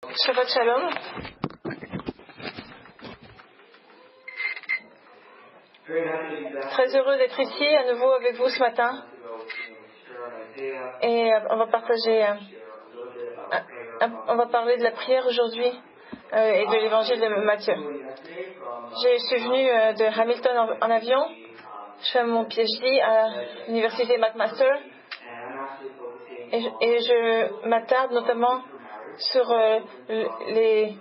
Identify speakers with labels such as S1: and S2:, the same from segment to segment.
S1: Shabbat Shalom. Très heureux d'être ici à nouveau avec vous ce matin. Et on va partager, on va parler de la prière aujourd'hui et de l'évangile de Matthieu. Je suis venue de Hamilton en avion. Je fais mon PhD à l'université McMaster. Et je m'attarde notamment sur les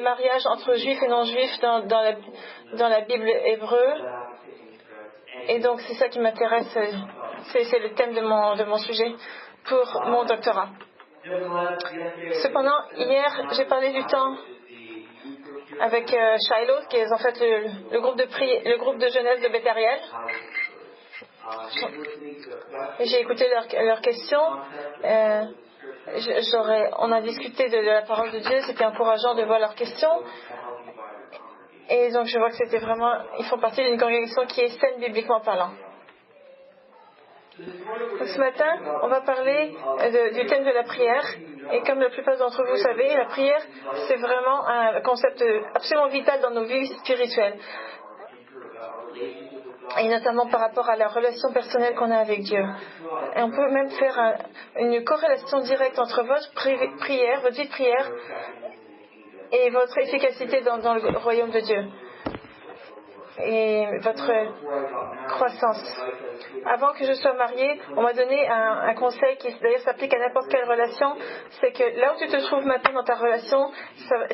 S1: mariages entre juifs et non-juifs dans la Bible hébreu. Et donc c'est ça qui m'intéresse, c'est le thème de mon sujet pour mon doctorat. Cependant, hier j'ai parlé du temps avec Shiloh, qui est en fait le groupe de jeunesse de Beth Ariel. J'ai écouté leurs questions. On a discuté de la parole de Dieu. C'était encourageant de voir leurs questions. Et donc je vois que c'était vraiment, ils font partie d'une congrégation qui est saine bibliquement parlant. Donc, ce matin, on va parler du thème de la prière. Et comme la plupart d'entre vous savez, la prière, c'est vraiment un concept absolument vital dans nos vies spirituelles. Et notamment par rapport à la relation personnelle qu'on a avec Dieu. Et on peut même faire une corrélation directe entre votre prière, votre vie de prière, et votre efficacité dans le royaume de Dieu. Et votre croissance. Avant que je sois mariée, on m'a donné un conseil qui d'ailleurs s'applique à n'importe quelle relation, c'est que là où tu te trouves maintenant dans ta relation,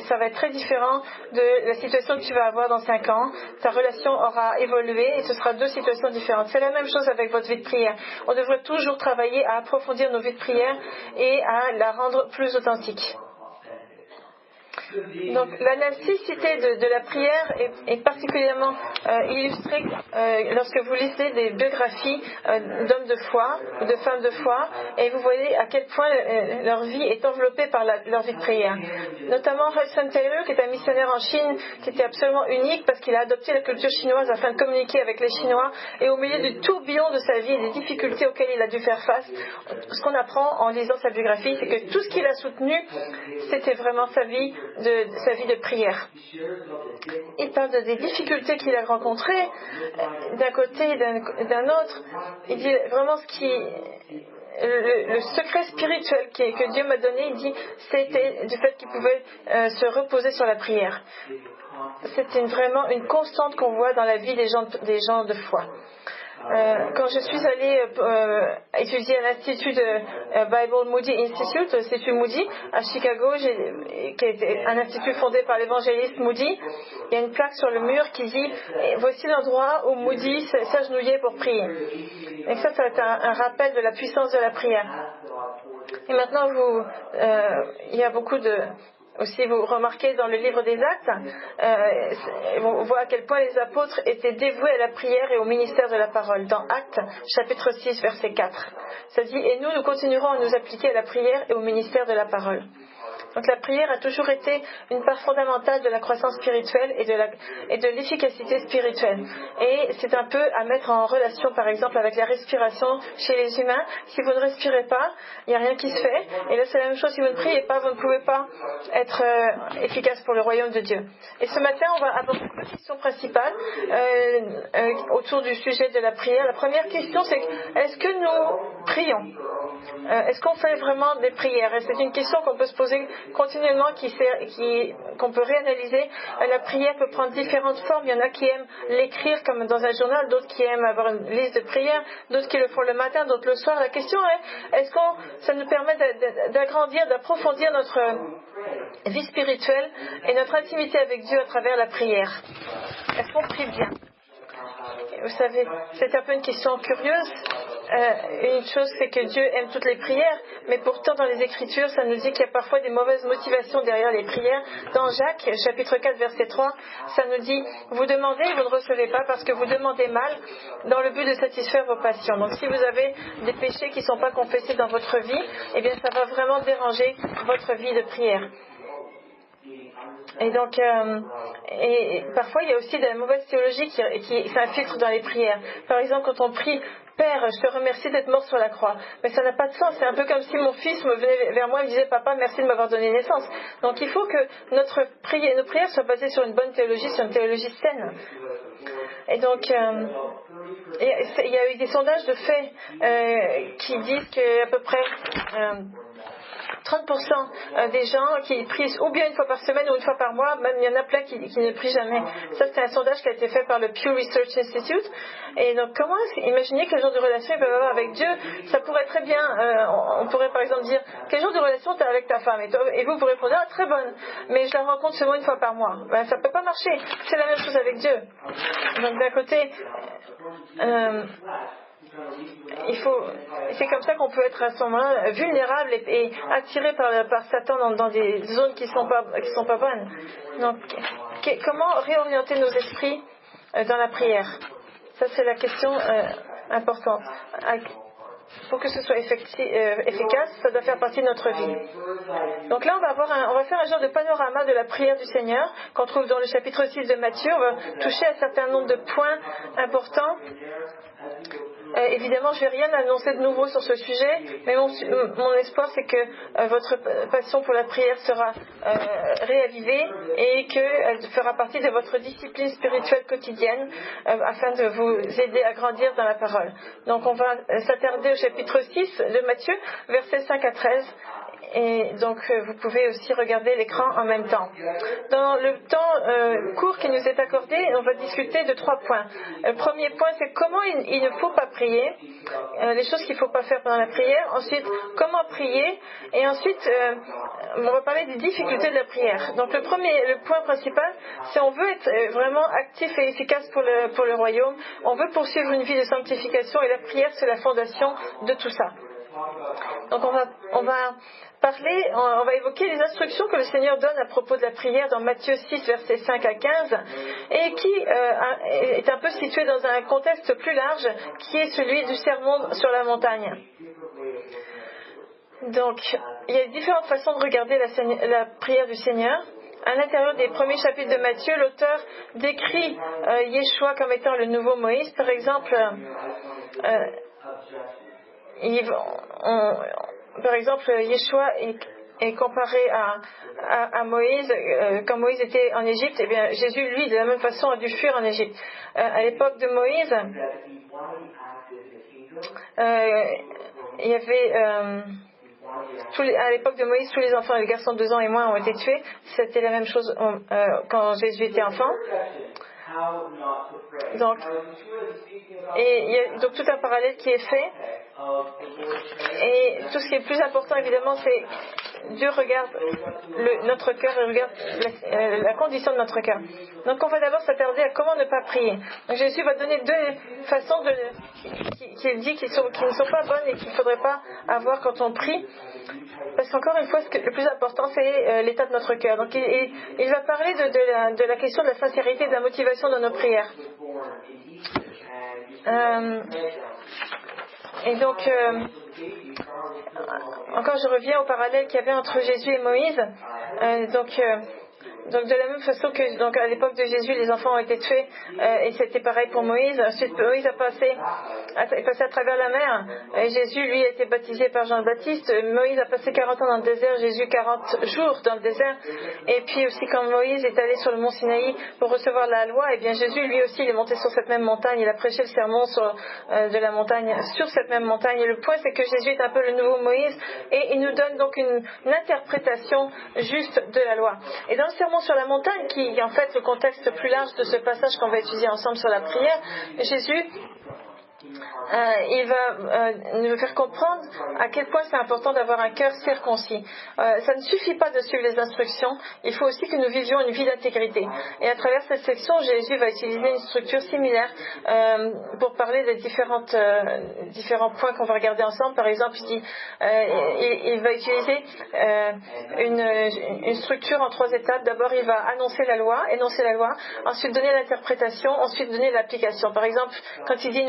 S1: ça va être très différent de la situation que tu vas avoir dans 5 ans. Ta relation aura évolué et ce sera 2 situations différentes. C'est la même chose avec votre vie de prière. On devrait toujours travailler à approfondir nos vies de prière et à la rendre plus authentique. Donc la nécessité de la prière est particulièrement illustrée lorsque vous lisez des biographies d'hommes de foi ou de femmes de foi, et vous voyez à quel point leur vie est enveloppée par leur vie de prière. Notamment Hudson Taylor, qui est un missionnaire en Chine, qui était absolument unique parce qu'il a adopté la culture chinoise afin de communiquer avec les Chinois, et au milieu du tourbillon de sa vie et des difficultés auxquelles il a dû faire face, ce qu'on apprend en lisant sa biographie, c'est que tout ce qu'il a soutenu, c'était vraiment sa vie de prière. Il parle des difficultés qu'il a rencontrées d'un côté et d'un autre. Il dit vraiment le secret spirituel que Dieu m'a donné, il dit, c'était du fait qu'il pouvait se reposer sur la prière. C'est vraiment une constante qu'on voit dans la vie des gens de foi. Quand je suis allée étudier à l'Institut de Bible Moody Institute, l'Institut Moody à Chicago, qui est un institut fondé par l'évangéliste Moody, il y a une plaque sur le mur qui dit « Voici l'endroit où Moody s'agenouillait pour prier ». Et ça va être un rappel de la puissance de la prière. Et maintenant, il y a beaucoup de... Aussi, vous remarquez dans le livre des Actes, on voit à quel point les apôtres étaient dévoués à la prière et au ministère de la parole. Dans Actes, chapitre 6, verset 4. Ça dit « Et nous continuerons à nous appliquer à la prière et au ministère de la parole ». Donc la prière a toujours été une part fondamentale de la croissance spirituelle et de l'efficacité spirituelle. Et c'est un peu à mettre en relation, par exemple, avec la respiration chez les humains. Si vous ne respirez pas, il n'y a rien qui se fait. Et là, c'est la même chose. Si vous ne priez pas, vous ne pouvez pas être efficace pour le royaume de Dieu. Et ce matin, on va aborder 2 questions principales autour du sujet de la prière. La première question, c'est est-ce que nous prions ? Est-ce qu'on fait vraiment des prières ? Et c'est une question qu'on peut se poser continuellement, qu'on peut réanalyser. La prière peut prendre différentes formes. Il y en a qui aiment l'écrire comme dans un journal, d'autres qui aiment avoir une liste de prières, d'autres qui le font le matin, d'autres le soir. La question est ça nous permet d'agrandir, d'approfondir notre vie spirituelle et notre intimité avec Dieu à travers la prière. Est-ce qu'on prie bien ? Vous savez, c'est un peu une question curieuse. Une chose, c'est que Dieu aime toutes les prières, mais pourtant dans les Écritures, ça nous dit qu'il y a parfois des mauvaises motivations derrière les prières. Dans Jacques, chapitre 4, verset 3, ça nous dit « Vous demandez et vous ne recevez pas parce que vous demandez mal dans le but de satisfaire vos passions. » Donc si vous avez des péchés qui ne sont pas confessés dans votre vie, eh bien ça va vraiment déranger votre vie de prière. Et donc, parfois il y a aussi de la mauvaise théologie qui s'infiltre dans les prières. Par exemple, quand on prie Père, je te remercie d'être mort sur la croix. Mais ça n'a pas de sens. C'est un peu comme si mon fils me venait vers moi et me disait, papa, merci de m'avoir donné naissance. Donc il faut que nos prières soient basées sur une bonne théologie, sur une théologie saine. Et donc, il y a eu des sondages de fait qui disent qu'à peu près 30% des gens qui prient ou bien une fois par semaine ou une fois par mois, même il y en a plein qui ne prient jamais. Ça, c'est un sondage qui a été fait par le Pew Research Institute. Et donc, imaginez quel genre de relation ils peuvent avoir avec Dieu. Ça pourrait très bien, on pourrait par exemple dire, quel genre de relation tu as avec ta femme? Et vous répondez, ah, très bonne, mais je la rencontre seulement une fois par mois. Ben, ça ne peut pas marcher. C'est la même chose avec Dieu. Donc, d'un côté, c'est comme ça qu'on peut être à ce moment-là vulnérable et attiré par Satan dans des zones qui sont pas bonnes. Donc, comment réorienter nos esprits dans la prière? Ça, c'est la question importante. Pour que ce soit efficace, ça doit faire partie de notre vie. Donc là, on va faire un genre de panorama de la prière du Seigneur qu'on trouve dans le chapitre 6 de Matthieu. On va toucher à un certain nombre de points importants. Évidemment, je ne vais rien annoncer de nouveau sur ce sujet, mais mon espoir, c'est que votre passion pour la prière sera réavivée et qu'elle fera partie de votre discipline spirituelle quotidienne afin de vous aider à grandir dans la parole. Donc, on va s'attarder au chapitre 6 de Matthieu, versets 5 à 13. Et donc, vous pouvez aussi regarder l'écran en même temps. Dans le temps court qui nous est accordé, on va discuter de 3 points. Le premier point, c'est comment il ne faut pas prier, les choses qu'il ne faut pas faire pendant la prière. Ensuite, comment prier. Et ensuite, on va parler des difficultés de la prière. Donc, le point principal, c'est on veut être vraiment actif et efficace pour le royaume. On veut poursuivre une vie de sanctification et la prière, c'est la fondation de tout ça. Donc on va évoquer les instructions que le Seigneur donne à propos de la prière dans Matthieu 6, versets 5 à 15, et qui est un peu situé dans un contexte plus large, qui est celui du sermon sur la montagne. Donc, il y a différentes façons de regarder la prière du Seigneur. À l'intérieur des premiers chapitres de Matthieu, l'auteur décrit Yeshua comme étant le nouveau Moïse. Par exemple, Yeshua est comparé à Moïse. Quand Moïse était en Égypte, eh bien, Jésus, lui, de la même façon, a dû fuir en Égypte. À l'époque de Moïse, il y avait... à l'époque de Moïse, tous les enfants et les garçons de 2 ans et moins ont été tués. C'était la même chose quand Jésus était enfant. Donc, il y a donc tout un parallèle qui est fait. Et tout ce qui est plus important, évidemment, c'est Dieu regarde notre cœur et regarde la condition de notre cœur. Donc, on va d'abord s'attarder à comment ne pas prier. Donc, Jésus va donner 2 façons qu'il dit qui ne sont pas bonnes et qu'il ne faudrait pas avoir quand on prie. Parce qu'encore une fois, le plus important, c'est l'état de notre cœur. Donc, il va parler de la question de la sincérité, de la motivation dans nos prières. Et donc, encore je reviens au parallèle qu'il y avait entre Jésus et Moïse. Donc de la même façon que à l'époque de Jésus, les enfants ont été tués, et c'était pareil pour Moïse. Ensuite, Moïse est passé à travers la mer. Et Jésus, lui, a été baptisé par Jean-Baptiste. Moïse a passé 40 ans dans le désert, Jésus 40 jours dans le désert. Et puis aussi quand Moïse est allé sur le mont Sinaï pour recevoir la loi, et bien Jésus, lui aussi, il est monté sur cette même montagne. Il a prêché le sermon de la montagne sur cette même montagne. Et le point, c'est que Jésus est un peu le nouveau Moïse, et il nous donne donc une interprétation juste de la loi. Et dans le sermon sur la montagne, qui est en fait le contexte plus large de ce passage qu'on va étudier ensemble sur la prière, Jésus il va nous faire comprendre à quel point c'est important d'avoir un cœur circoncis. Ça ne suffit pas de suivre les instructions, il faut aussi que nous vivions une vie d'intégrité. Et à travers cette section, Jésus va utiliser une structure similaire pour parler des différents points qu'on va regarder ensemble. Par exemple, il va utiliser une structure en 3 étapes. D'abord, il va énoncer la loi, ensuite donner l'interprétation, ensuite donner l'application. Par exemple, quand il dit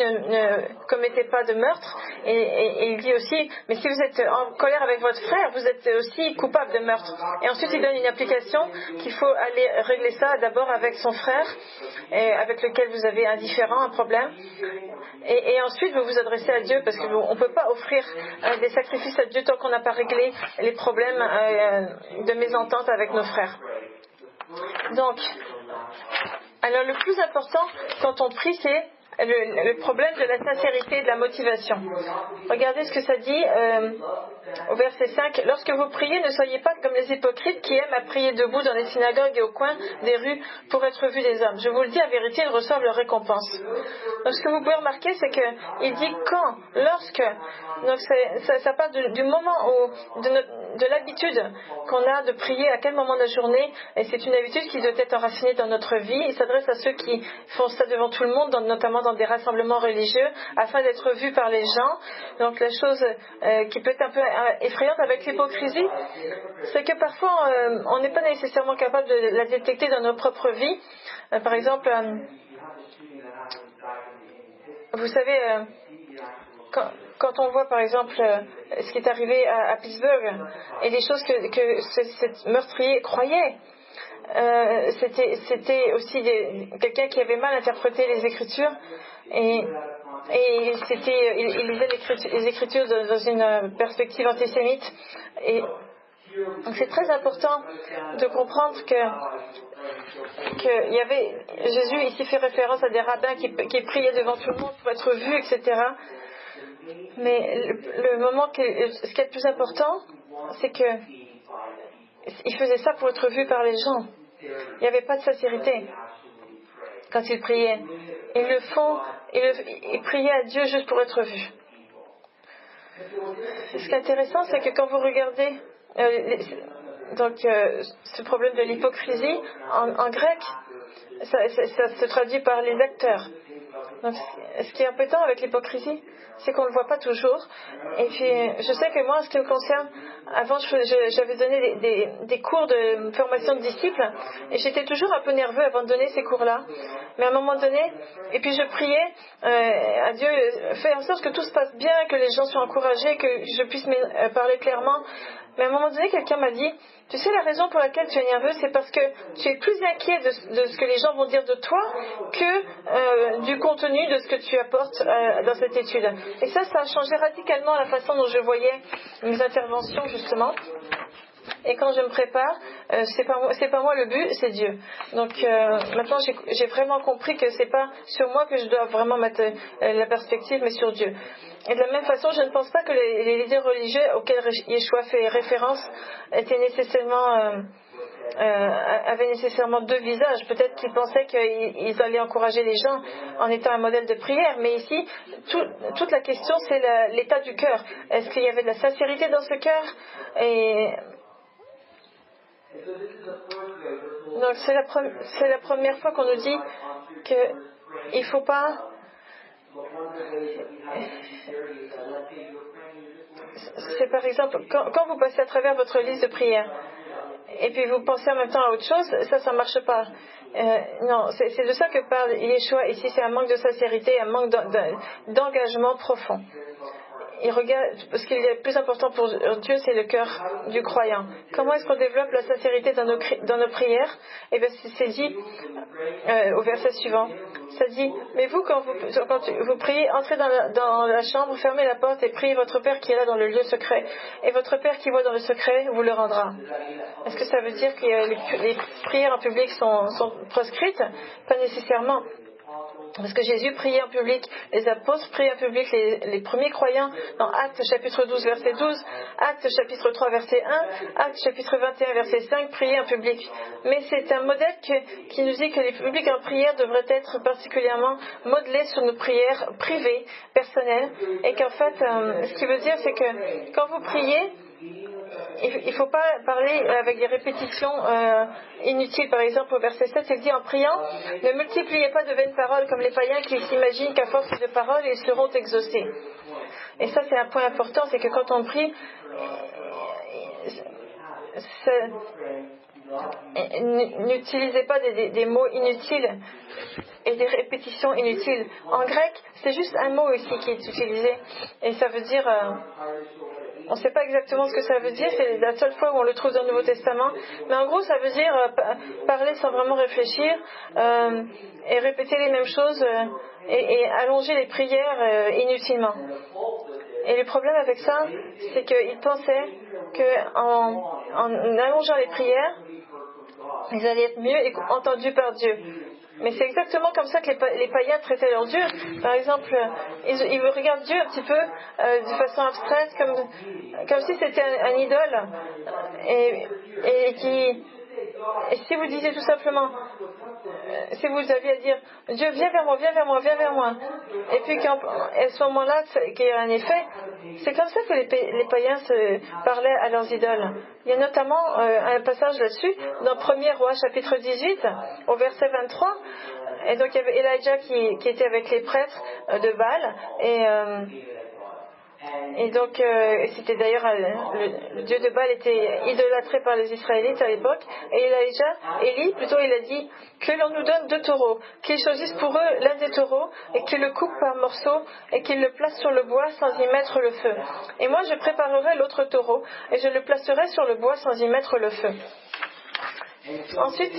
S1: ne commettez pas de meurtre. Et il dit aussi, mais si vous êtes en colère avec votre frère, vous êtes aussi coupable de meurtre. Et ensuite, il donne une application qu'il faut aller régler ça d'abord avec son frère, avec lequel vous avez un différend, un problème. Et ensuite, vous vous adressez à Dieu, parce qu'on ne peut pas offrir des sacrifices à Dieu tant qu'on n'a pas réglé les problèmes de mésentente avec nos frères. Donc, alors le plus important quand on prie, c'est le problème de la sincérité et de la motivation. Regardez ce que ça dit au verset 5. Lorsque vous priez, ne soyez pas comme les hypocrites qui aiment à prier debout dans les synagogues et au coin des rues pour être vus des hommes. Je vous le dis, en vérité, ils reçoivent leur récompense. Donc ce que vous pouvez remarquer, c'est qu'il dit quand, lorsque. Donc ça part du moment où, de l'habitude qu'on a de prier à quel moment de la journée, et c'est une habitude qui doit être enracinée dans notre vie. Il s'adresse à ceux qui font ça devant tout le monde, notamment dans des rassemblements religieux, afin d'être vus par les gens. Donc la chose qui peut être un peu effrayante avec l'hypocrisie, c'est que parfois on n'est pas nécessairement capable de la détecter dans nos propres vies. Par exemple, vous savez, quand on voit par exemple ce qui est arrivé à Pittsburgh et les choses que ce meurtrier croyait, c'était aussi quelqu'un qui avait mal interprété les Écritures et il lisait les Écritures dans une perspective antisémite. Et donc c'est très important de comprendre que Jésus ici fait référence à des rabbins qui priaient devant tout le monde pour être vus, etc. Mais ce qui est le plus important, c'est qu'il faisait ça pour être vu par les gens. Il n'y avait pas de sincérité quand ils priaient. Ils priaient à Dieu juste pour être vus. Ce qui est intéressant, c'est que quand vous regardez ce problème de l'hypocrisie, en grec, ça se traduit par les acteurs. Donc, ce qui est embêtant avec l'hypocrisie, c'est qu'on ne le voit pas toujours. Et puis, je sais que moi, en ce qui me concerne, avant, j'avais donné des cours de formation de disciples, et j'étais toujours un peu nerveux avant de donner ces cours-là. Mais à un moment donné, et puis je priais à Dieu, fais en sorte que tout se passe bien, que les gens soient encouragés, que je puisse parler clairement. Mais à un moment donné, quelqu'un m'a dit, tu sais, la raison pour laquelle tu es nerveux, c'est parce que tu es plus inquiet de ce que les gens vont dire de toi que du contenu de ce que tu apportes dans cette étude. Et ça a changé radicalement la façon dont je voyais mes interventions, justement. Et quand je me prépare, c'est pas moi le but, c'est Dieu. Donc maintenant j'ai vraiment compris que c'est pas sur moi que je dois vraiment mettre la perspective, mais sur Dieu. Et de la même façon, je ne pense pas que les leaders religieux auxquels Yeshua fait référence avaient nécessairement deux visages. Peut-être qu'ils pensaient qu'ils allaient encourager les gens en étant un modèle de prière, mais ici, toute la question, c'est l'état du cœur. Est-ce qu'il y avait de la sincérité dans ce cœur? Et donc c'est la première fois qu'on nous dit qu'il ne faut pas. C'est par exemple quand vous passez à travers votre liste de prières et puis vous pensez en même temps à autre chose, ça ne marche pas. Non, c'est de ça que parle Yeshua ici, c'est un manque de sincérité, un manque d'engagement profond. Il regarde, ce qui est le plus important pour Dieu, c'est le cœur du croyant. Comment est-ce qu'on développe la sincérité dans nos prières? Eh bien, c'est dit au verset suivant. Ça dit, mais vous, quand vous priez, entrez dans la chambre, fermez la porte et priez votre Père qui est là dans le lieu secret. Et votre Père qui voit dans le secret vous le rendra. Est-ce que ça veut dire que les prières en public sont proscrites? Pas nécessairement. Parce que Jésus priait en public, les apôtres priaient en public, les premiers croyants, dans Actes chapitre 12 verset 12, Actes chapitre 3 verset 1, Actes chapitre 21 verset 5, priaient en public. Mais c'est un modèle qui nous dit que les publics en prière devraient être particulièrement modelés sur nos prières privées, personnelles, et qu'en fait, ce qui veut dire, c'est que quand vous priez, il ne faut pas parler avec des répétitions inutiles. Par exemple, au verset 7, il dit en priant, ne multipliez pas de vaines paroles comme les païens qui s'imaginent qu'à force de paroles, ils seront exaucés. Et ça, c'est un point important, c'est que quand on prie, n'utilisez pas des mots inutiles et des répétitions inutiles. En grec, c'est juste un mot ici qui est utilisé et ça veut dire... on ne sait pas exactement ce que ça veut dire, c'est la seule fois où on le trouve dans le Nouveau Testament, mais en gros ça veut dire parler sans vraiment réfléchir et répéter les mêmes choses et allonger les prières inutilement. Et le problème avec ça, c'est qu'ils pensaient qu'en allongeant les prières, ils allaient être mieux entendus par Dieu. Mais c'est exactement comme ça que les païens traitaient leur Dieu. Par exemple, ils regardent Dieu un petit peu de façon abstraite, comme si c'était un idole. Et si vous disiez tout simplement, si vous aviez à dire, Dieu, viens vers moi, viens vers moi, viens vers moi, et puis à ce moment-là, qu'il y a un effet, c'est comme ça que les païens se parlaient à leurs idoles. Il y a notamment un passage là-dessus, dans 1er Roi, chapitre 18, au verset 23, et donc il y avait Elijah qui était avec les prêtres de Baal, et donc, c'était d'ailleurs le dieu de Baal était idolâtré par les Israélites à l'époque. Et Élie, il a dit que l'on nous donne 2 taureaux, qu'ils choisissent pour eux l'un des taureaux et qu'ils le coupent par morceaux et qu'ils le placent sur le bois sans y mettre le feu. Et moi, je préparerai l'autre taureau et je le placerai sur le bois sans y mettre le feu. Ensuite,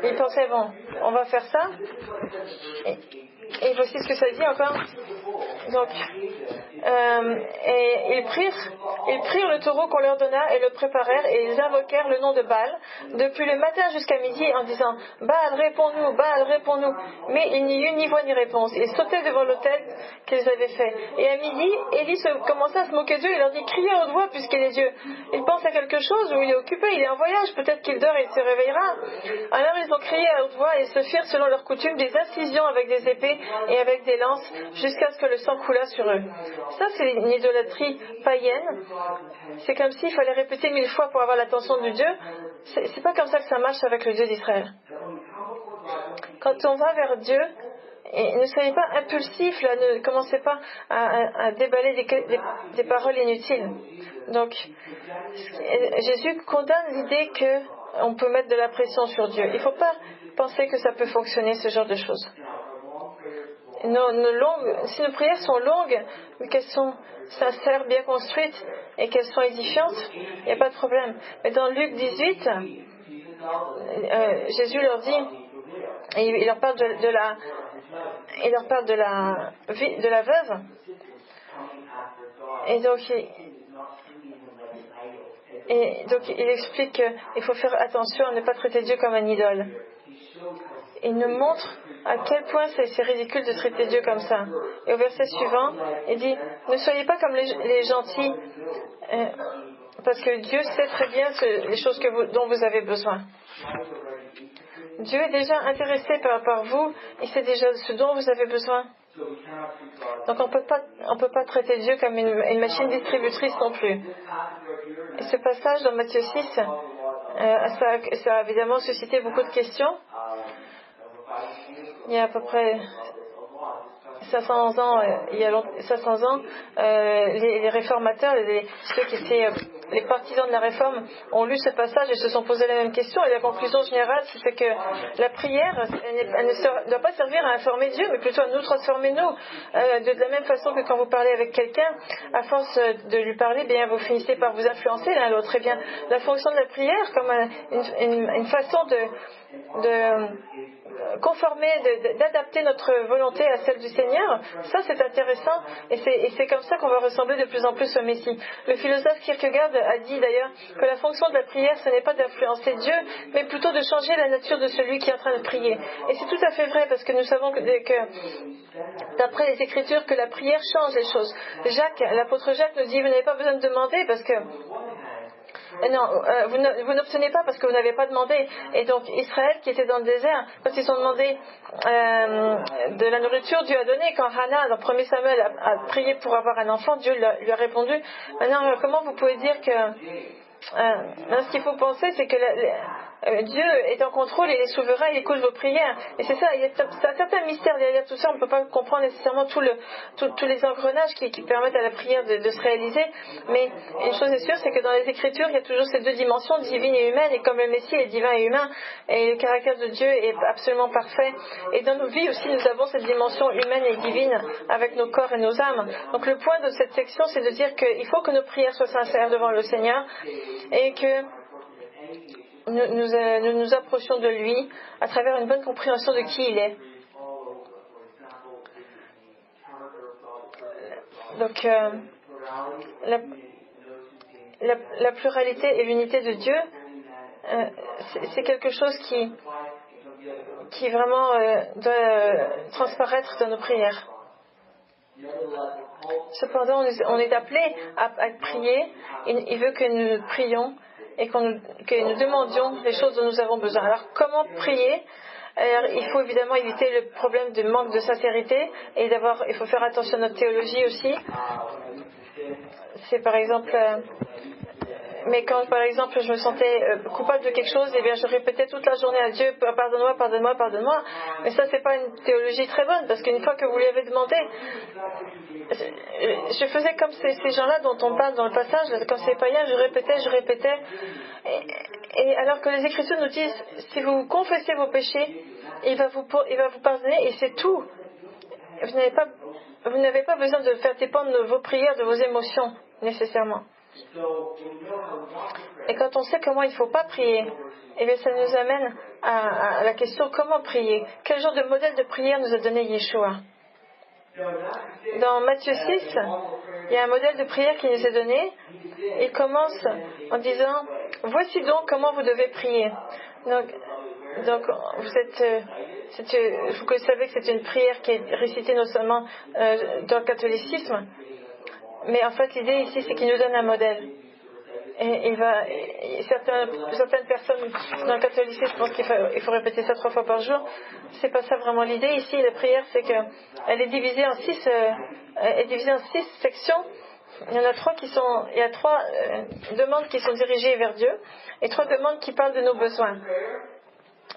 S1: ils pensaient, bon, on va faire ça. Et voici ce que ça dit encore. Donc, et ils prirent le taureau qu'on leur donna et le préparèrent et ils invoquèrent le nom de Baal depuis le matin jusqu'à midi en disant Baal réponds-nous, Baal réponds-nous. Mais il n'y eut ni voix ni réponse. Ils sautaient devant l'autel qu'ils avaient fait. Et à midi, Élie commença à se moquer d'eux et leur dit criez à haute voix puisqu'il est Dieu. Il pense à quelque chose ou il est occupé, il est en voyage, peut-être qu'il dort et il se réveillera. Alors ils ont crié à haute voix et se firent selon leur coutume des incisions avec des épées et avec des lances jusqu'à ce que le sang coulât sur eux. Ça, c'est une idolâtrie païenne. C'est comme s'il fallait répéter 1000 fois pour avoir l'attention de Dieu. C'est pas comme ça que ça marche avec le Dieu d'Israël. Quand on va vers Dieu, et ne soyez pas impulsifs, là, ne commencez pas à déballer des paroles inutiles. Donc, Jésus condamne l'idée qu'on peut mettre de la pression sur Dieu. Il ne faut pas penser que ça peut fonctionner, ce genre de choses. Si nos prières sont longues, mais qu'elles sont sincères, bien construites et qu'elles sont édifiantes, il n'y a pas de problème. Mais dans Luc 18, Jésus leur dit, et il leur parle de la veuve, et donc il explique qu'il faut faire attention à ne pas traiter Dieu comme un idole. Il nous montre à quel point c'est ridicule de traiter Dieu comme ça. Et au verset suivant, il dit « Ne soyez pas comme les gentils, parce que Dieu sait très bien les choses dont vous avez besoin. » Dieu est déjà intéressé par vous, il sait déjà ce dont vous avez besoin. Donc on ne peut pas traiter Dieu comme une machine distributrice non plus. Et ce passage dans Matthieu 6, ça a évidemment suscité beaucoup de questions. Il y a à peu près 500 ans, les réformateurs, ceux qui étaient les partisans de la réforme, ont lu ce passage et se sont posé la même question. Et la conclusion générale, c'est que la prière, elle ne doit pas servir à informer Dieu, mais plutôt à nous transformer nous. De la même façon que quand vous parlez avec quelqu'un, à force de lui parler, bien vous finissez par vous influencer l'un l'autre. Et bien, la fonction de la prière, comme une façon de conformer, d'adapter notre volonté à celle du Seigneur, ça c'est intéressant et c'est comme ça qu'on va ressembler de plus en plus au Messie. Le philosophe Kierkegaard a dit d'ailleurs que la fonction de la prière ce n'est pas d'influencer Dieu mais plutôt de changer la nature de celui qui est en train de prier. Et c'est tout à fait vrai parce que nous savons que d'après les Écritures que la prière change les choses. L'apôtre Jacques nous dit vous n'avez pas besoin de demander parce que vous n'obtenez pas parce que vous n'avez pas demandé. Et donc Israël qui était dans le désert, quand ils ont demandé de la nourriture, Dieu a donné. Quand Hannah, dans 1 Samuel, a prié pour avoir un enfant, Dieu lui a répondu. Maintenant, comment vous pouvez dire que... ce qu'il faut penser, c'est que Dieu est en contrôle, il est souverain, il écoute vos prières. Et c'est ça, il y a un certain mystère derrière tout ça. On ne peut pas comprendre nécessairement tous les engrenages qui permettent à la prière de se réaliser. Mais une chose est sûre, c'est que dans les Écritures, il y a toujours ces deux dimensions, divine et humaine. Et comme le Messie est divin et humain, et le caractère de Dieu est absolument parfait. Et dans nos vies aussi, nous avons cette dimension humaine et divine avec nos corps et nos âmes. Donc le point de cette section, c'est de dire qu'il faut que nos prières soient sincères devant le Seigneur et que nous nous approchions de lui à travers une bonne compréhension de qui il est. Donc la pluralité et l'unité de Dieu, c'est quelque chose qui vraiment doit transparaître dans nos prières. Cependant, on est appelé à prier. Il veut que nous prions et que nous demandions les choses dont nous avons besoin. Alors, comment prier? Alors, il faut évidemment éviter le problème de manque de sincérité et il faut faire attention à notre théologie aussi. C'est par exemple... mais quand, par exemple, je me sentais coupable de quelque chose, eh bien, je répétais toute la journée à Dieu, pardonne-moi, pardonne-moi, pardonne-moi. Mais ça, c'est pas une théologie très bonne, parce qu'une fois que vous lui avez demandé, je faisais comme ces gens-là dont on parle dans le passage, comme ces païens, je répétais. Et alors que les Écritures nous disent, si vous confessez vos péchés, il va vous pardonner, et c'est tout. Vous n'avez pas besoin de faire dépendre vos prières de vos émotions, nécessairement. Et quand on sait comment il ne faut pas prier, eh bien ça nous amène à la question comment prier. Quel genre de modèle de prière nous a donné Yeshua? Dans Matthieu 6, il y a un modèle de prière qui nous est donné. Il commence en disant « Voici donc comment vous devez prier ». Donc vous savez que c'est une prière qui est récitée non seulement dans le catholicisme, mais en fait l'idée ici c'est qu'il nous donne un modèle. Et certaines personnes dans le catholicisme pensent qu'il faut répéter ça 3 fois par jour. C'est pas ça vraiment l'idée ici. La prière, c'est que elle est divisée en 6 sections. Il y a 3 demandes qui sont dirigées vers Dieu et 3 demandes qui parlent de nos besoins.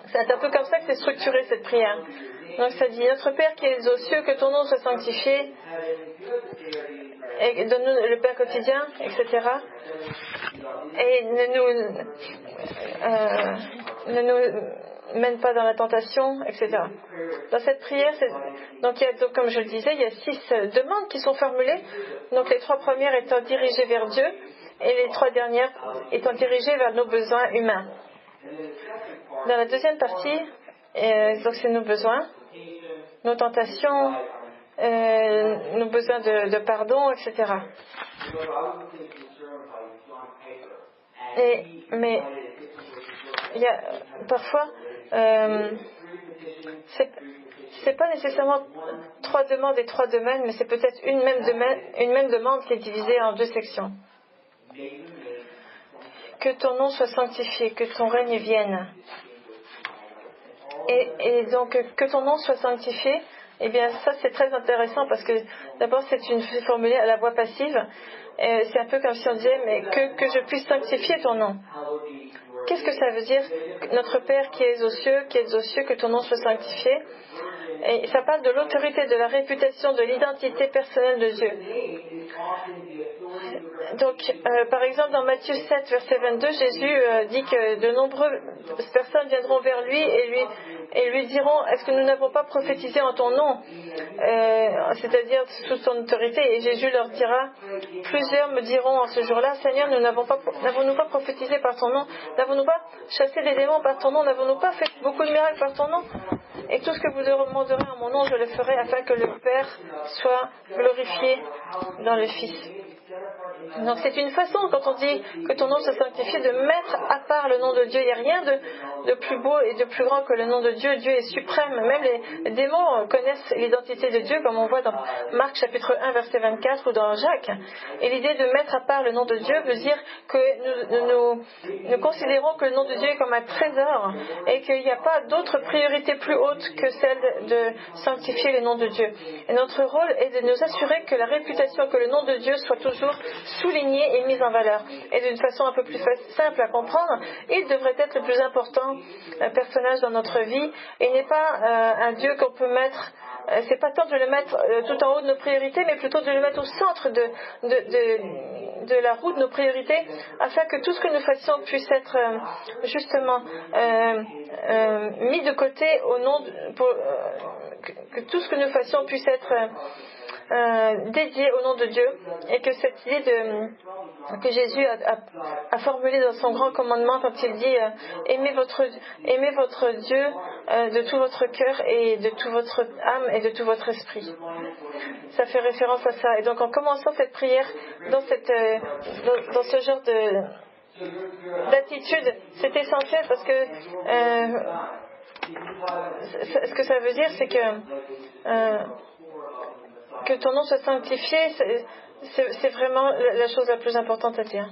S1: C'est un peu comme ça que c'est structuré cette prière. Donc ça dit Notre Père qui es aux cieux, que ton nom soit sanctifié, et donne-nous le pain quotidien, etc. Et ne nous mène pas dans la tentation, etc. Dans cette prière, donc comme je le disais, il y a 6 demandes qui sont formulées. Donc les 3 premières étant dirigées vers Dieu et les 3 dernières étant dirigées vers nos besoins humains. Dans la deuxième partie, donc c'est nos besoins, nos tentations, nos besoins de pardon, etc. Mais il y a parfois, c'est pas nécessairement 3 demandes et 3 domaines, mais c'est peut-être une même demande qui est divisée en 2 sections. Que ton nom soit sanctifié, que ton règne vienne. Et donc que ton nom soit sanctifié, eh bien ça c'est très intéressant parce que d'abord c'est formulé à la voix passive. C'est un peu comme si on disait mais que je puisse sanctifier ton nom. Qu'est-ce que ça veut dire? Notre Père qui es aux cieux, que ton nom soit sanctifié. Et ça parle de l'autorité, de la réputation, de l'identité personnelle de Dieu. Donc, par exemple, dans Matthieu 7, verset 22, Jésus dit que de nombreuses personnes viendront vers lui et lui diront « Est-ce que nous n'avons pas prophétisé en ton nom ?» c'est-à-dire sous son autorité. Et Jésus leur dira « Plusieurs me diront en ce jour-là, Seigneur, n'avons-nous pas prophétisé par ton nom? N'avons-nous pas chassé des démons par ton nom? N'avons-nous pas fait beaucoup de miracles par ton nom? Et tout ce que vous demanderez en mon nom, je le ferai afin que le Père soit glorifié dans le Fils. » Donc c'est une façon, quand on dit que ton nom soit sanctifié, de mettre à part le nom de Dieu. Il n'y a rien de plus beau et de plus grand que le nom de Dieu. Dieu est suprême. Même les démons connaissent l'identité de Dieu, comme on voit dans Marc chapitre 1 verset 24 ou dans Jacques. Et l'idée de mettre à part le nom de Dieu veut dire que nous considérons que le nom de Dieu est comme un trésor et qu'il n'y a pas d'autre priorité plus haute que celle de sanctifier le nom de Dieu. Et notre rôle est de nous assurer que la réputation, que le nom de Dieu soit toujours souligné et mis en valeur. Et d'une façon un peu plus simple à comprendre, il devrait être le plus important personnage dans notre vie et n'est pas un Dieu qu'on peut mettre. C'est pas tant de le mettre tout en haut de nos priorités, mais plutôt de le mettre au centre de la roue de nos priorités, afin que tout ce que nous fassions puisse être justement mis de côté au nom que tout ce que nous fassions puisse être dédié au nom de Dieu, et que cette idée que Jésus a formulée dans son grand commandement quand il dit aimez votre Dieu de tout votre cœur et de toute votre âme et de tout votre esprit. Ça fait référence à ça. Et donc en commençant cette prière dans ce genre d'attitude, c'est essentiel parce que ce que ça veut dire, c'est que ton nom soit sanctifié, c'est vraiment la chose la plus importante à dire.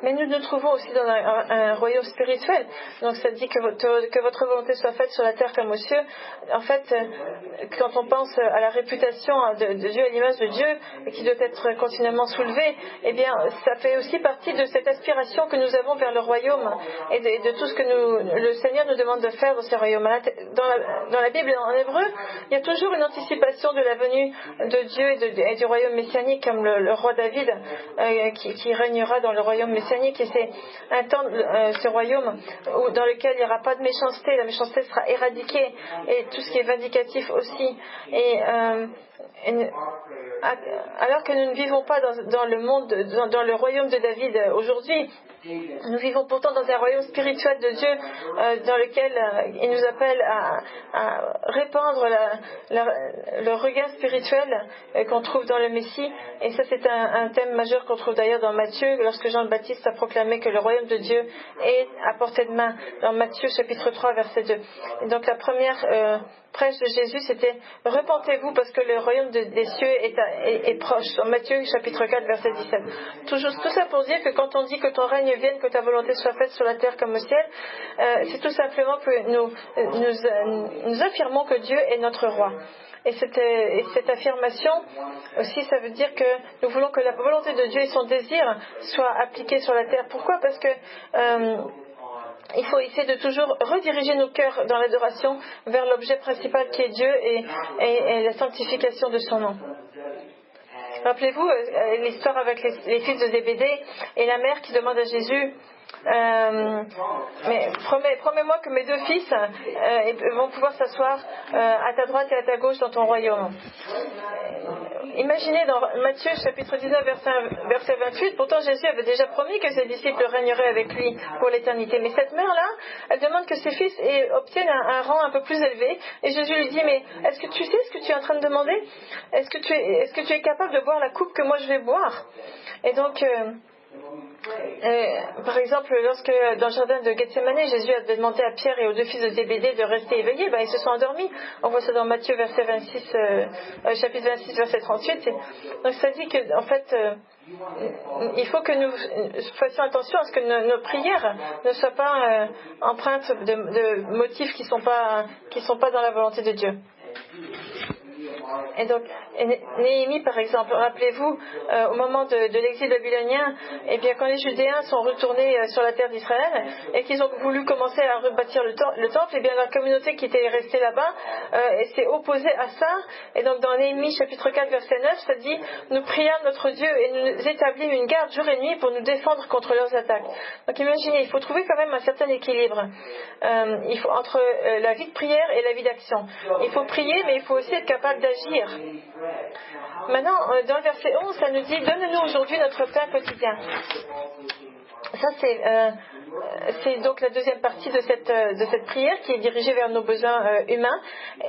S1: Mais nous nous trouvons aussi dans un royaume spirituel. Donc ça dit que votre volonté soit faite sur la terre comme aux cieux. En fait, quand on pense à la réputation de Dieu, à l'image de Dieu, qui doit être continuellement soulevée, eh bien, ça fait aussi partie de cette aspiration que nous avons vers le royaume et de tout ce que le Seigneur nous demande de faire dans ce royaume. Dans la Bible, en hébreu, il y a toujours une anticipation de la venue de Dieu et du royaume messianique, comme le roi David qui régnera dans le royaume messianique. Et c'est un temps, ce royaume dans lequel il n'y aura pas de méchanceté, la méchanceté sera éradiquée et tout ce qui est vindicatif aussi. Alors que nous ne vivons pas dans le monde, dans le royaume de David aujourd'hui, nous vivons pourtant dans un royaume spirituel de Dieu dans lequel il nous appelle à répandre le regard spirituel qu'on trouve dans le Messie. Et ça, c'est un thème majeur qu'on trouve d'ailleurs dans Matthieu, lorsque Jean le Baptiste a proclamé que le royaume de Dieu est à portée de main, dans Matthieu chapitre 3 verset 2. Et donc la première prêche de Jésus, c'était « Repentez-vous parce que le royaume des cieux est proche ». Dans Matthieu chapitre 4 verset 17. Tout ça pour dire que quand on dit que ton règne vienne, que ta volonté soit faite sur la terre comme au ciel, c'est tout simplement que nous affirmons que Dieu est notre roi. Et cette affirmation aussi, ça veut dire que nous voulons que la volonté de Dieu et son désir soient appliqués sur la terre. Pourquoi ? Parce que il faut essayer de toujours rediriger nos cœurs dans l'adoration vers l'objet principal qui est Dieu et la sanctification de son nom. Rappelez-vous l'histoire avec les fils de Zébédée et la mère qui demande à Jésus mais promets-moi que mes deux fils vont pouvoir s'asseoir à ta droite et à ta gauche dans ton royaume. Imaginez dans Matthieu chapitre 19 verset 28, pourtant Jésus avait déjà promis que ses disciples régneraient avec lui pour l'éternité. Mais cette mère-là, elle demande que ses fils obtiennent un rang un peu plus élevé. Et Jésus lui dit, mais est-ce que tu sais ce que tu es en train de demander ? Est-ce que tu es capable de boire la coupe que moi je vais boire ? Et donc par exemple, lorsque dans le jardin de Gethsémani, Jésus a demandé à Pierre et aux deux fils de Zébédée de rester éveillés, ils se sont endormis. On voit ça dans Matthieu chapitre 26, verset 38. Donc ça dit que, en fait, il faut que nous fassions attention à ce que nos prières ne soient pas empreintes de motifs qui sont pas dans la volonté de Dieu. Et donc, Néhémie, par exemple, rappelez-vous, au moment de l'exil babylonien, eh bien, quand les Judéens sont retournés sur la terre d'Israël et qu'ils ont voulu commencer à rebâtir le temple, eh bien, la communauté qui était restée là-bas s'est opposée à ça. Et donc, dans Néhémie, chapitre 4, verset 9, ça dit « Nous priâmes notre Dieu et nous établîmes une garde jour et nuit pour nous défendre contre leurs attaques. » Donc, imaginez, il faut trouver quand même un certain équilibre entre la vie de prière et la vie d'action. Il faut prier, mais il faut aussi être capable d'agir. Maintenant, dans le verset 11, ça nous dit « Donne-nous aujourd'hui notre pain quotidien ». Ça, c'est donc la deuxième partie de cette prière qui est dirigée vers nos besoins humains.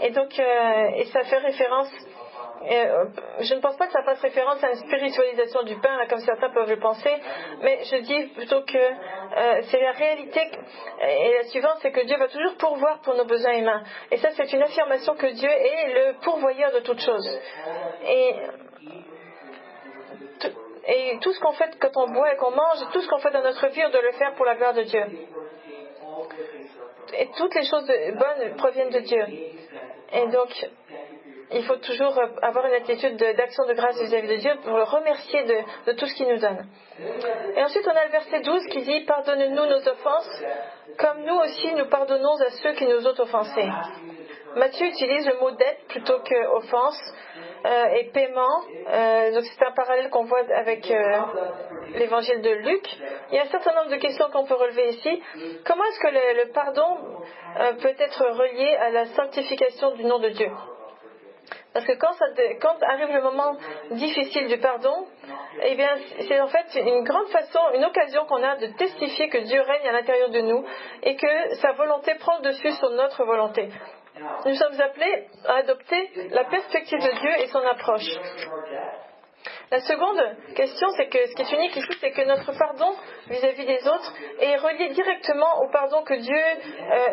S1: Et donc, et ça fait référence Je ne pense pas que ça fasse référence à une spiritualisation du pain, là, comme certains peuvent le penser, mais je dis plutôt que c'est la réalité. Et la suivante, c'est que Dieu va toujours pourvoir pour nos besoins humains. Et ça, c'est une affirmation que Dieu est le pourvoyeur de toutes choses. Et tout ce qu'on fait quand on boit et qu'on mange, tout ce qu'on fait dans notre vie, on doit le faire pour la gloire de Dieu. Et toutes les choses bonnes proviennent de Dieu. Et donc, il faut toujours avoir une attitude d'action de grâce vis-à-vis de Dieu pour le remercier de tout ce qu'il nous donne. Et ensuite, on a le verset 12 qui dit « Pardonne-nous nos offenses, comme nous aussi nous pardonnons à ceux qui nous ont offensés. » Matthieu utilise le mot dette plutôt que offense et paiement. Donc c'est un parallèle qu'on voit avec l'évangile de Luc. Il y a un certain nombre de questions qu'on peut relever ici. Comment est-ce que le pardon peut être relié à la sanctification du nom de Dieu? Parce que quand arrive le moment difficile du pardon, eh bien, c'est en fait une grande façon, une occasion qu'on a de testifier que Dieu règne à l'intérieur de nous et que sa volonté prend le dessus sur notre volonté. Nous sommes appelés à adopter la perspective de Dieu et son approche. La seconde question, c'est que ce qui est unique ici, c'est que notre pardon vis-à-vis des autres est relié directement au pardon que Dieu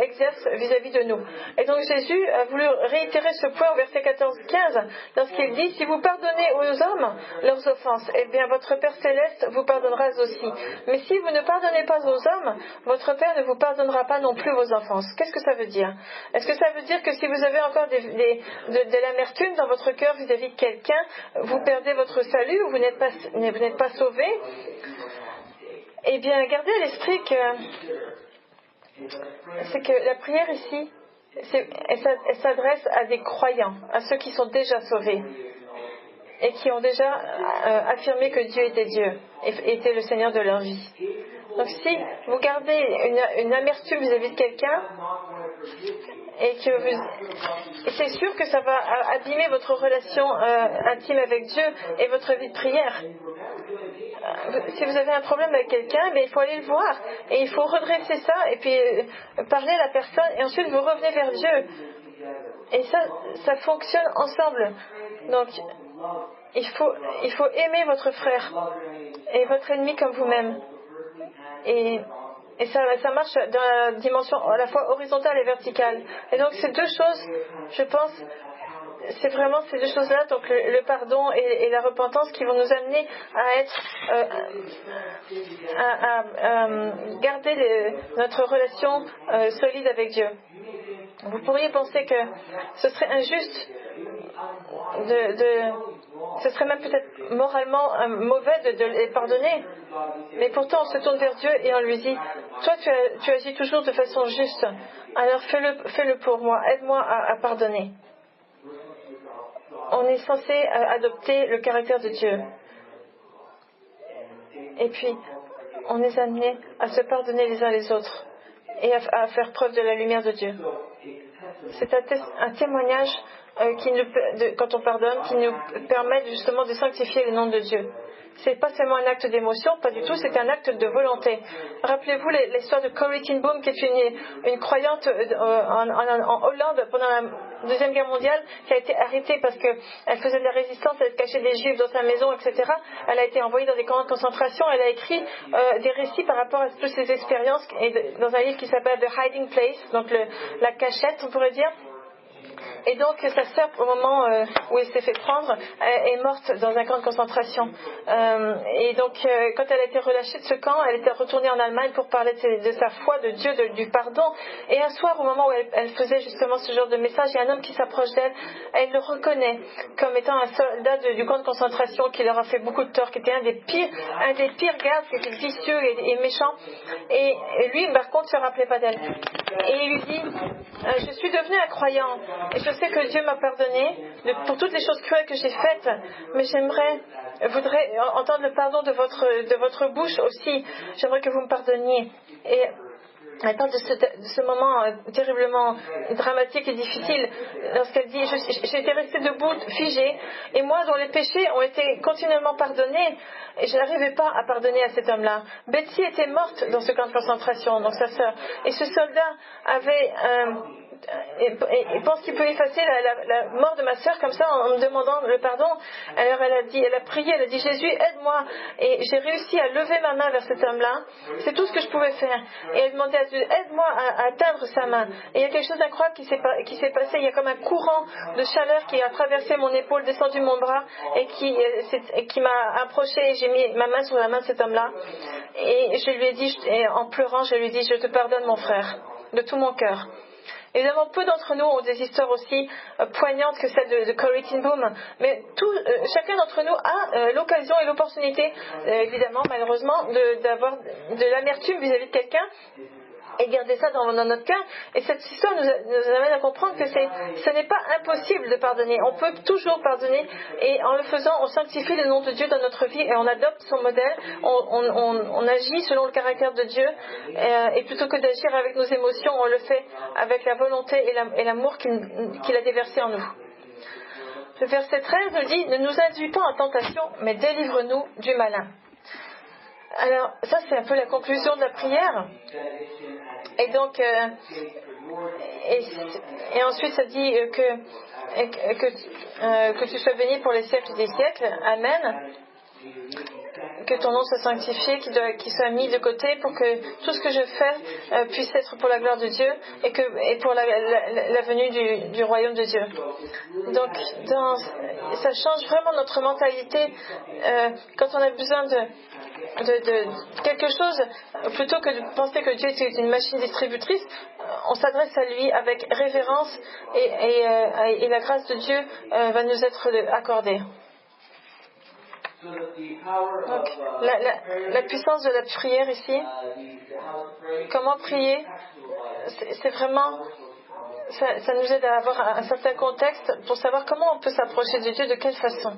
S1: exerce vis-à-vis de nous. Et donc Jésus a voulu réitérer ce point au verset 14-15, lorsqu'il dit « Si vous pardonnez aux hommes leurs offenses, eh bien votre Père Céleste vous pardonnera aussi. Mais si vous ne pardonnez pas aux hommes, votre Père ne vous pardonnera pas non plus vos offenses. » Qu'est-ce que ça veut dire? Est-ce que ça veut dire que si vous avez encore de l'amertume dans votre cœur vis-à-vis de quelqu'un, vous perdez votre salut ou vous n'êtes pas sauvé? Eh bien, gardez à l'esprit que la prière ici, elle s'adresse à des croyants, à ceux qui sont déjà sauvés et qui ont déjà affirmé que Dieu était Dieu et était le Seigneur de leur vie. Donc si vous gardez une amertume vis-à-vis de quelqu'un, et c'est sûr que ça va abîmer votre relation intime avec Dieu et votre vie de prière. Si vous avez un problème avec quelqu'un, il faut aller le voir et il faut redresser ça et puis parler à la personne et ensuite vous revenez vers Dieu. Et ça fonctionne ensemble. Donc il faut aimer votre frère et votre ennemi comme vous-même. Et ça marche dans la dimension à la fois horizontale et verticale. Et donc ces deux choses, je pense, c'est vraiment ces deux choses-là, donc le pardon et la repentance, qui vont nous amener à garder notre relation solide avec Dieu. Vous pourriez penser que ce serait injuste ce serait même peut-être moralement mauvais de les pardonner, mais pourtant on se tourne vers Dieu et on lui dit « Toi tu agis toujours de façon juste, alors fais-le pour moi, aide-moi à pardonner. » On est censé adopter le caractère de Dieu. Et puis, on est amené à se pardonner les uns les autres et à faire preuve de la lumière de Dieu. C'est un témoignage quand on pardonne, qui nous permet justement de sanctifier le nom de Dieu. C'est pas seulement un acte d'émotion, pas du tout, c'est un acte de volonté. Rappelez-vous l'histoire de Corrie ten Boom, qui est une croyante en Hollande pendant la Deuxième Guerre mondiale, qui a été arrêtée parce qu'elle faisait de la résistance, elle cachait des juifs dans sa maison, etc. Elle a été envoyée dans des camps de concentration, elle a écrit des récits par rapport à toutes ces expériences dans un livre qui s'appelle The Hiding Place, donc la cachette, on pourrait dire. Et donc sa sœur, au moment où elle s'est fait prendre, est morte dans un camp de concentration. Et donc quand elle a été relâchée de ce camp, elle était retournée en Allemagne pour parler de sa foi, de Dieu, du pardon. Et un soir, au moment où elle faisait justement ce genre de message, il y a un homme qui s'approche d'elle. Elle le reconnaît comme étant un soldat du camp de concentration qui leur a fait beaucoup de tort, qui était un des pires gardes, qui était vicieux et méchant. Et lui, par contre, ne se rappelait pas d'elle. Et il lui dit je suis devenu un croyant et je sais que Dieu m'a pardonné pour toutes les choses cruelles que j'ai faites, mais voudrais entendre le pardon de votre bouche aussi. J'aimerais que vous me pardonniez. Et elle parle de ce moment terriblement dramatique et difficile lorsqu'elle dit j'étais restée debout, figée, et moi dont les péchés ont été continuellement pardonnés, et je n'arrivais pas à pardonner à cet homme-là. Betsy était morte dans ce camp de concentration, donc sa sœur, et ce soldat avait et pense qu'il peut effacer la mort de ma sœur comme ça en me demandant le pardon. Alors elle a prié, elle a dit Jésus aide-moi, et j'ai réussi à lever ma main vers cet homme-là. C'est tout ce que je pouvais faire, et elle demandait à Dieu aide-moi à atteindre sa main. Et il y a quelque chose d'incroyable qui s'est passé. Il y a comme un courant de chaleur qui a traversé mon épaule, descendu mon bras, et qui m'a approché, et j'ai mis ma main sur la main de cet homme-là, et je lui ai dit, et en pleurant, je lui ai dit je te pardonne mon frère de tout mon cœur. Évidemment, peu d'entre nous ont des histoires aussi poignantes que celle de Corrie ten Boom, mais chacun d'entre nous a l'occasion et l'opportunité, évidemment, malheureusement, d'avoir de l'amertume vis-à-vis de quelqu'un et garder ça dans notre cœur. Et cette histoire nous amène à comprendre que ce n'est pas impossible de pardonner. On peut toujours pardonner, et en le faisant, on sanctifie le nom de Dieu dans notre vie et on adopte son modèle, on agit selon le caractère de Dieu, et plutôt que d'agir avec nos émotions, on le fait avec la volonté et l'amour qu'il a déversé en nous. Le verset 13 nous dit « Ne nous induis pas en tentation, mais délivre-nous du malin ». Alors, ça c'est un peu la conclusion de la prière. Et donc, et ensuite ça dit que tu sois béni pour les siècles des siècles. Amen. Que ton nom soit sanctifié, qu'il soit mis de côté pour que tout ce que je fais puisse être pour la gloire de Dieu et pour la venue du royaume de Dieu. Donc, ça change vraiment notre mentalité quand on a besoin de quelque chose, plutôt que de penser que Dieu est une machine distributrice, on s'adresse à lui avec révérence et la grâce de Dieu va nous être accordée. Donc, la puissance de la prière ici, comment prier, c'est vraiment, ça nous aide à avoir un certain contexte pour savoir comment on peut s'approcher de Dieu, de quelle façon.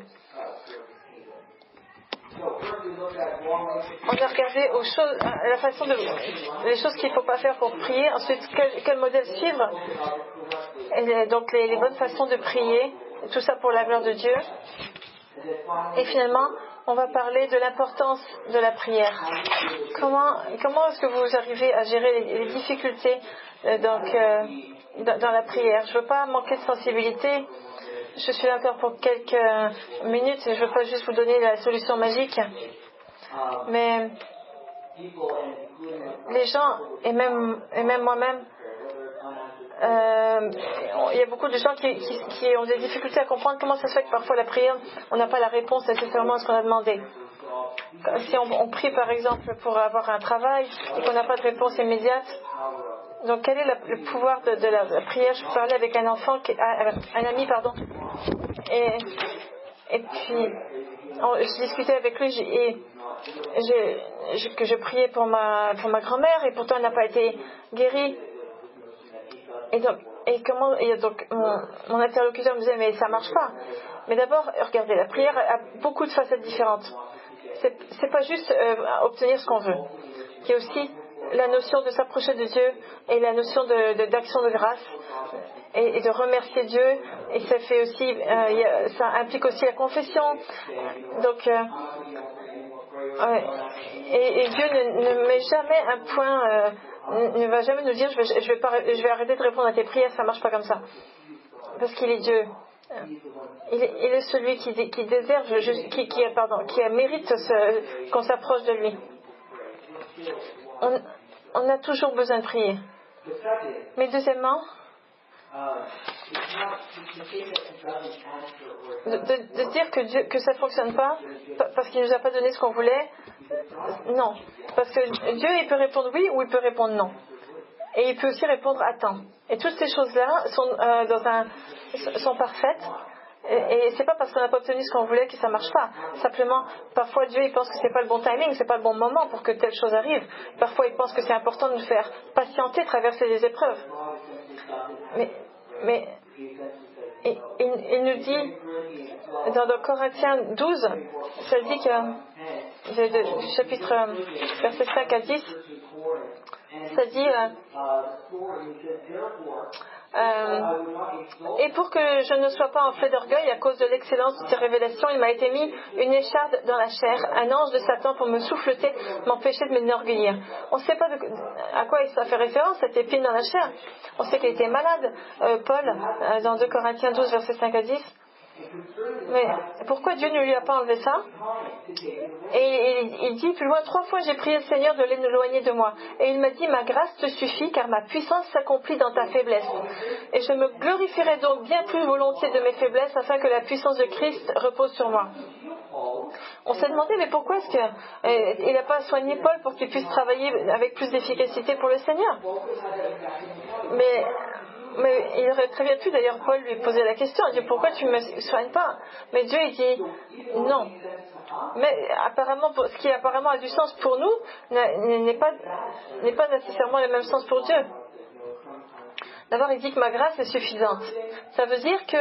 S1: On a regardé la façon les choses qu'il ne faut pas faire pour prier, ensuite quel modèle suivre, et donc les bonnes façons de prier, tout ça pour la gloire de Dieu. Et finalement, on va parler de l'importance de la prière. Comment est-ce que vous arrivez à gérer les difficultés dans la prière? Je ne veux pas manquer de sensibilité. Je suis là encore pour quelques minutes. Je ne veux pas juste vous donner la solution magique. Mais les gens, et même moi-même, il y a beaucoup de gens qui ont des difficultés à comprendre comment ça se fait que parfois la prière, on n'a pas la réponse nécessairement à ce qu'on a demandé. Si on prie par exemple pour avoir un travail et qu'on n'a pas de réponse immédiate, donc quel est le pouvoir de la prière? Je parlais avec un ami, et puis je discutais avec lui que je priais pour ma grand-mère, et pourtant elle n'a pas été guérie. Et donc mon interlocuteur me disait mais ça marche pas. Mais d'abord, regardez, la prière a beaucoup de facettes différentes. C'est pas juste obtenir ce qu'on veut. Il y a aussi la notion de s'approcher de Dieu et la notion d'action de grâce et de remercier Dieu. Et ça fait aussi, ça implique aussi la confession. Donc et Dieu ne met jamais un point. Ne va jamais nous dire je vais arrêter de répondre à tes prières, ça marche pas comme ça, parce qu'il est Dieu. Il est celui qui désire, qui mérite qu'on s'approche de lui. On a toujours besoin de prier. Mais deuxièmement, de dire que ça ne fonctionne pas parce qu'il ne nous a pas donné ce qu'on voulait, non. Parce que Dieu, il peut répondre oui ou il peut répondre non. Et il peut aussi répondre attends. Et toutes ces choses-là sont parfaites. Et c'est pas parce qu'on n'a pas obtenu ce qu'on voulait que ça marche pas. Simplement, parfois Dieu il pense que c'est pas le bon timing, c'est pas le bon moment pour que telle chose arrive. Parfois il pense que c'est important de nous faire patienter, traverser des épreuves. Mais il nous dit dans Corinthiens 12, ça dit que du chapitre verset 5 à 10, ça dit Et pour que je ne sois pas enflé d'orgueil à cause de l'excellence de ces révélations, il m'a été mis une écharde dans la chair, un ange de Satan pour me souffleter, m'empêcher de m'enorgueillir. On ne sait pas à quoi ça fait référence, cette épine dans la chair. On sait qu'il était malade, Paul, dans 2 Corinthiens 12, versets 5 à 10. Mais pourquoi Dieu ne lui a pas enlevé ça? Et il dit plus loin, 3 fois j'ai prié le Seigneur de l'éloigner de moi. Et il m'a dit, ma grâce te suffit car ma puissance s'accomplit dans ta faiblesse. Et je me glorifierai donc bien plus volontiers de mes faiblesses afin que la puissance de Christ repose sur moi. On s'est demandé, mais pourquoi est-ce qu'il n'a pas soigné Paul pour qu'il puisse travailler avec plus d'efficacité pour le Seigneur? Mais il aurait très bien pu, d'ailleurs, Paul lui poser la question, il dit, pourquoi tu ne me soignes pas? Mais Dieu, il dit, non. Mais apparemment, ce qui apparemment a du sens pour nous n'est pas nécessairement le même sens pour Dieu. D'abord, il dit que ma grâce est suffisante. Ça veut dire que,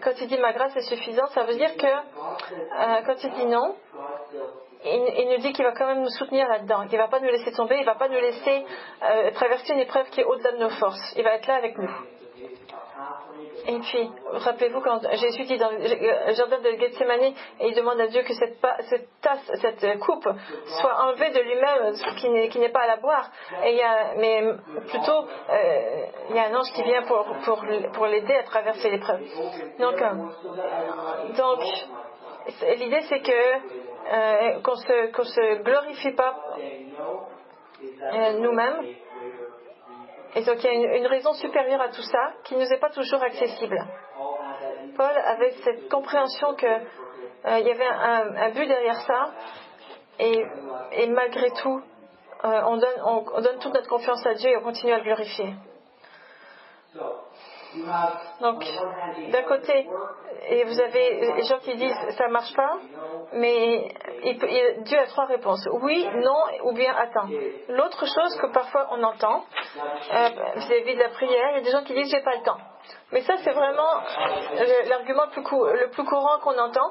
S1: quand il dit ma grâce est suffisante, ça veut dire que, quand il dit non, il nous dit qu'il va quand même nous soutenir là-dedans, qu'il ne va pas nous laisser tomber, il ne va pas nous laisser traverser une épreuve qui est au-delà de nos forces. Il va être là avec nous. Et puis, rappelez-vous quand Jésus dit dans le jardin de Gethsémani, et il demande à Dieu que cette tasse, cette coupe soit enlevée de lui-même, qui n'est pas à la boire. Mais plutôt, il y a un ange qui vient pour l'aider à traverser l'épreuve. Donc l'idée c'est que qu'on se glorifie pas nous-mêmes. Et donc il y a une raison supérieure à tout ça qui ne nous est pas toujours accessible. Paul avait cette compréhension que il y avait un but derrière ça, et malgré tout on donne toute notre confiance à Dieu et on continue à le glorifier. Donc, d'un côté, et vous avez les gens qui disent ça marche pas, mais Dieu a 3 réponses: oui, non ou bien attends. L'autre chose que parfois on entend vis-à-vis de la prière, il y a des gens qui disent j'ai pas le temps. Mais ça, c'est vraiment l'argument le plus courant qu'on entend.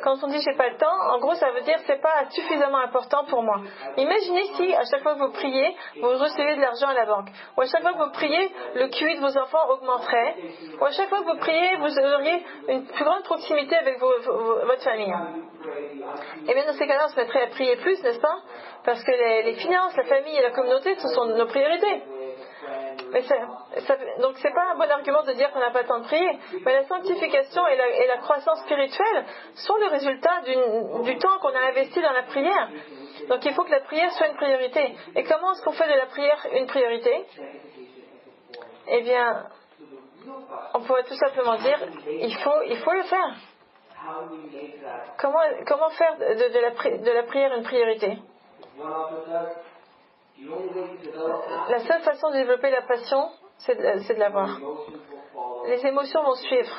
S1: Quand on dit j'ai pas le temps, en gros ça veut dire c'est pas suffisamment important pour moi. Imaginez si à chaque fois que vous priez, vous recevez de l'argent à la banque, ou à chaque fois que vous priez, le QI de vos enfants augmenterait, ou à chaque fois que vous priez, vous auriez une plus grande proximité avec votre famille. Et bien dans ces cas-là, on se mettrait à prier plus, n'est-ce pas? Parce que les finances, la famille et la communauté, ce sont nos priorités. Mais donc c'est pas un bon argument de dire qu'on n'a pas le temps de prier. Mais la sanctification et la croissance spirituelle sont le résultat du temps qu'on a investi dans la prière. Donc il faut que la prière soit une priorité. Et comment est-ce qu'on fait de la prière une priorité? Eh bien, on pourrait tout simplement dire il faut le faire. Comment faire de la prière une priorité? La seule façon de développer la passion, c'est de l'avoir. Les émotions vont suivre.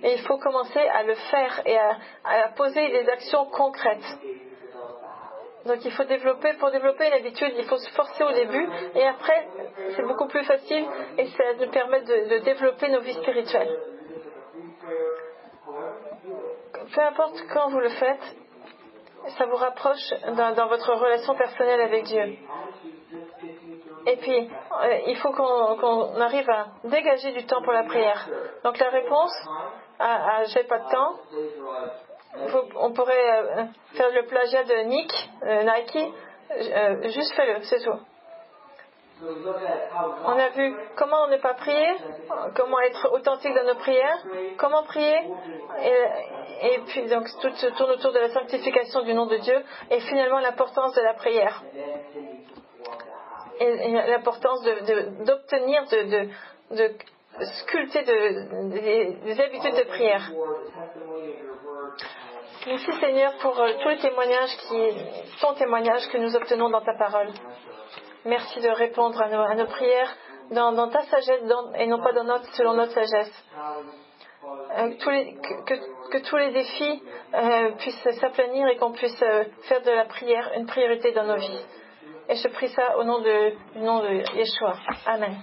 S1: Et il faut commencer à le faire et à poser des actions concrètes. Donc il faut pour développer une habitude, il faut se forcer au début, et après c'est beaucoup plus facile et ça nous permet de développer nos vies spirituelles. Peu importe quand vous le faites, ça vous rapproche dans votre relation personnelle avec Dieu. Et puis, il faut qu'on arrive à dégager du temps pour la prière. Donc la réponse à j'ai pas de temps, on pourrait faire le plagiat de Nike, juste fais-le, c'est tout. On a vu comment ne pas prier, comment être authentique dans nos prières, comment prier, et puis donc tout se tourne autour de la sanctification du nom de Dieu, et finalement l'importance de la prière. Et l'importance d'obtenir, de sculpter des habitudes de prière. Merci Seigneur pour tous les témoignages ton témoignage que nous obtenons dans ta parole. Merci de répondre à nos prières dans ta sagesse et non pas selon notre sagesse. Que tous les défis puissent s'aplanir et qu'on puisse faire de la prière une priorité dans nos vies. Et je prie ça au nom du nom de Yeshua. Amen.